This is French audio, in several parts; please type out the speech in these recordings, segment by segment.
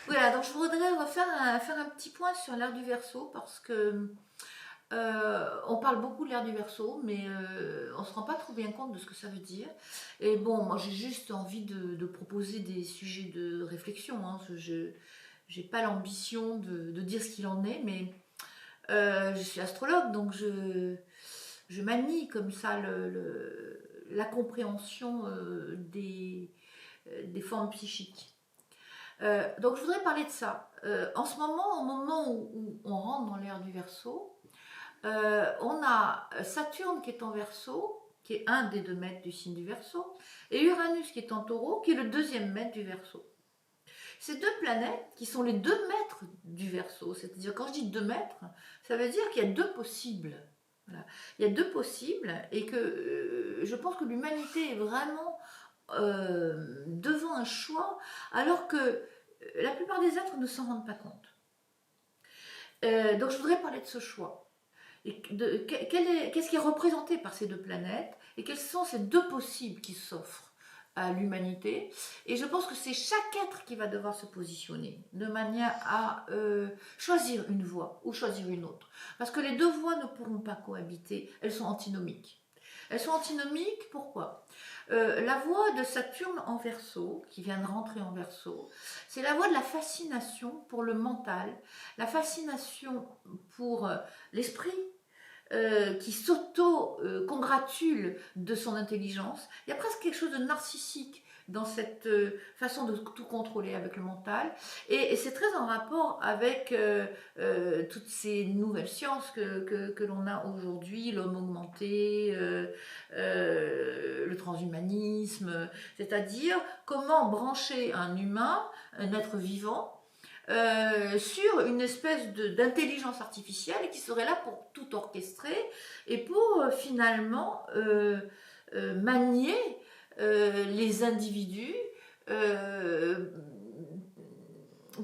Voilà, donc je voudrais faire un petit point sur l'ère du Verseau parce que on parle beaucoup de l'ère du Verseau, mais on ne se rend pas trop bien compte de ce que ça veut dire. Et bon, moi j'ai juste envie de proposer des sujets de réflexion. Hein. Je n'ai pas l'ambition de dire ce qu'il en est, mais je suis astrologue, donc je manie comme ça la compréhension des formes psychiques. Donc je voudrais parler de ça. En ce moment, au moment où on rentre dans l'ère du Verseau, on a Saturne qui est en Verseau, qui est un des 2 maîtres du signe du Verseau, et Uranus qui est en Taureau, qui est le 2e maître du Verseau. Ces 2 planètes qui sont les 2 maîtres du Verseau, c'est-à-dire quand je dis 2 maîtres, ça veut dire qu'il y a 2 possibles. Voilà. Il y a 2 possibles et que je pense que l'humanité est vraiment devant un choix alors que la plupart des êtres ne s'en rendent pas compte. Donc je voudrais parler de ce choix. Qu'est-ce qui est représenté par ces 2 planètes et quels sont ces 2 possibles qui s'offrent à l'humanité. Et je pense que c'est chaque être qui va devoir se positionner de manière à choisir une voie ou choisir une autre. Parce que les 2 voies ne pourront pas cohabiter, elles sont antinomiques. Elles sont antinomiques, pourquoi la voie de Saturne en Verseau, qui vient de rentrer en Verseau, c'est la voie de la fascination pour le mental, la fascination pour l'esprit, qui s'auto-congratule de son intelligence. Il y a presque quelque chose de narcissique dans cette façon de tout contrôler avec le mental. Et c'est très en rapport avec toutes ces nouvelles sciences que l'on a aujourd'hui, l'homme augmenté, le transhumanisme, c'est-à-dire comment brancher un humain, un être vivant, sur une espèce d'intelligence artificielle qui serait là pour tout orchestrer et pour finalement manier les individus euh,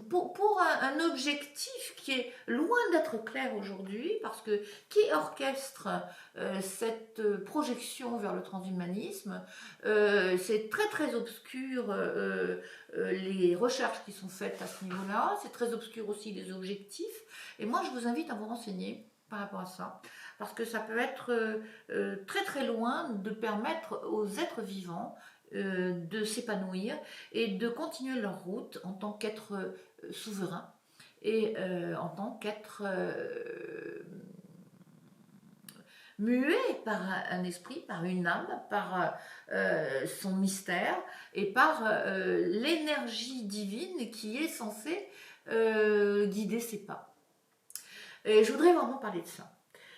pour un objectif qui est loin d'être clair aujourd'hui, parce que qui orchestre cette projection vers le transhumanisme, c'est très très obscur les recherches qui sont faites à ce niveau-là, c'est très obscur aussi les objectifs, et moi je vous invite à vous renseigner par rapport à ça, parce que ça peut être très très loin de permettre aux êtres vivants de s'épanouir et de continuer leur route en tant qu'être souverain et en tant qu'être muet par un esprit, par une âme, par son mystère et par l'énergie divine qui est censée guider ses pas. Et je voudrais vraiment parler de ça.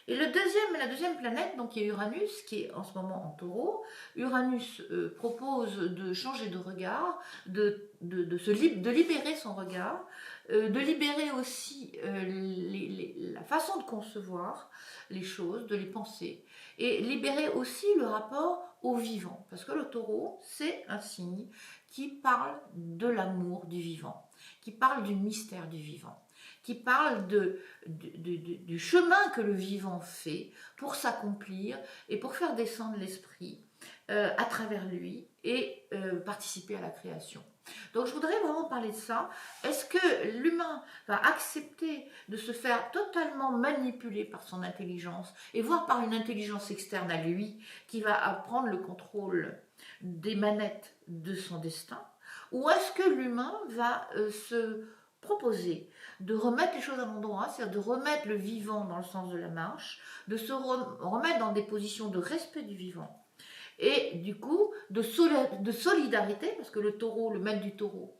Et la deuxième planète, donc il y a Uranus qui est en ce moment en Taureau. Uranus propose de changer de regard, de libérer son regard, de libérer aussi la façon de concevoir les choses, de les penser, et libérer aussi le rapport au vivant. Parce que le Taureau, c'est un signe qui parle de l'amour du vivant, qui parle du mystère du vivant, qui parle du chemin que le vivant fait pour s'accomplir et pour faire descendre l'esprit à travers lui et participer à la création. Donc je voudrais vraiment parler de ça. Est-ce que l'humain va accepter de se faire totalement manipuler par son intelligence et voire par une intelligence externe à lui qui va prendre le contrôle des manettes de son destin? Ou est-ce que l'humain va se proposer de remettre les choses à l'endroit, c'est-à-dire de remettre le vivant dans le sens de la marche, de se remettre dans des positions de respect du vivant et du coup de solidarité, parce que le taureau, le maître du taureau,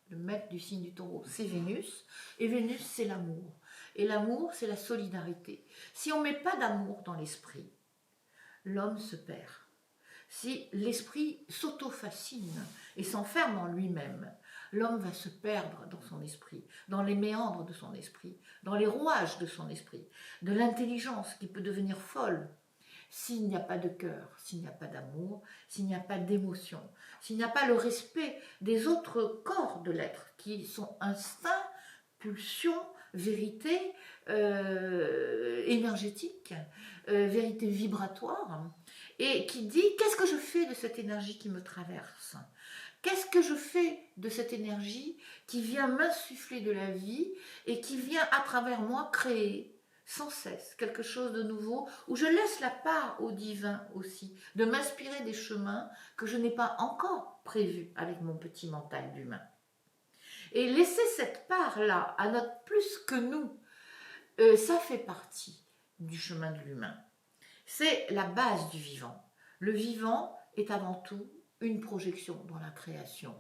le maître du signe du taureau, c'est Vénus, et Vénus c'est l'amour. Et l'amour c'est la solidarité. Si on ne met pas d'amour dans l'esprit, l'homme se perd. Si l'esprit s'auto-fascine et s'enferme en lui-même, l'homme va se perdre dans son esprit, dans les méandres de son esprit, dans les rouages de son esprit, de l'intelligence qui peut devenir folle s'il n'y a pas de cœur, s'il n'y a pas d'amour, s'il n'y a pas d'émotion, s'il n'y a pas le respect des autres corps de l'être qui sont instinct, pulsion, vérité énergétique, vérité vibratoire, et qui dit qu'est-ce que je fais de cette énergie qui me traverse, Qu'est-ce que je fais de cette énergie qui vient m'insuffler de la vie et qui vient à travers moi créer sans cesse quelque chose de nouveau, où je laisse la part au divin aussi, de m'inspirer des chemins que je n'ai pas encore prévus avec mon petit mental d'humain. Et laisser cette part-là à notre plus que nous, ça fait partie du chemin de l'humain. C'est la base du vivant. Le vivant est avant tout une projection dans la création.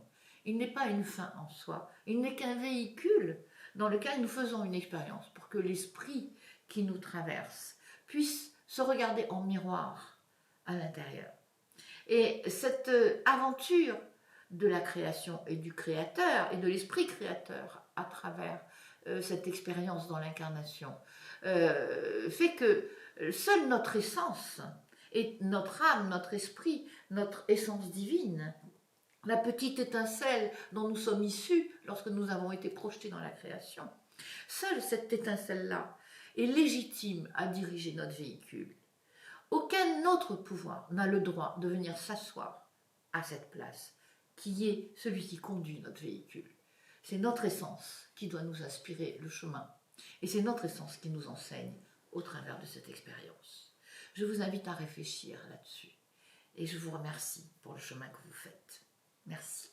Il n'est pas une fin en soi, il n'est qu'un véhicule dans lequel nous faisons une expérience pour que l'esprit qui nous traverse puisse se regarder en miroir à l'intérieur. Et cette aventure de la création et du créateur et de l'esprit créateur à travers cette expérience dans l'incarnation fait que seule notre essence et notre âme, notre esprit, notre essence divine, la petite étincelle dont nous sommes issus lorsque nous avons été projetés dans la création, seule cette étincelle-là est légitime à diriger notre véhicule. Aucun autre pouvoir n'a le droit de venir s'asseoir à cette place, qui est celui qui conduit notre véhicule. C'est notre essence qui doit nous inspirer le chemin. Et c'est notre essence qui nous enseigne au travers de cette expérience. Je vous invite à réfléchir là-dessus. Et je vous remercie pour le chemin que vous faites. Merci.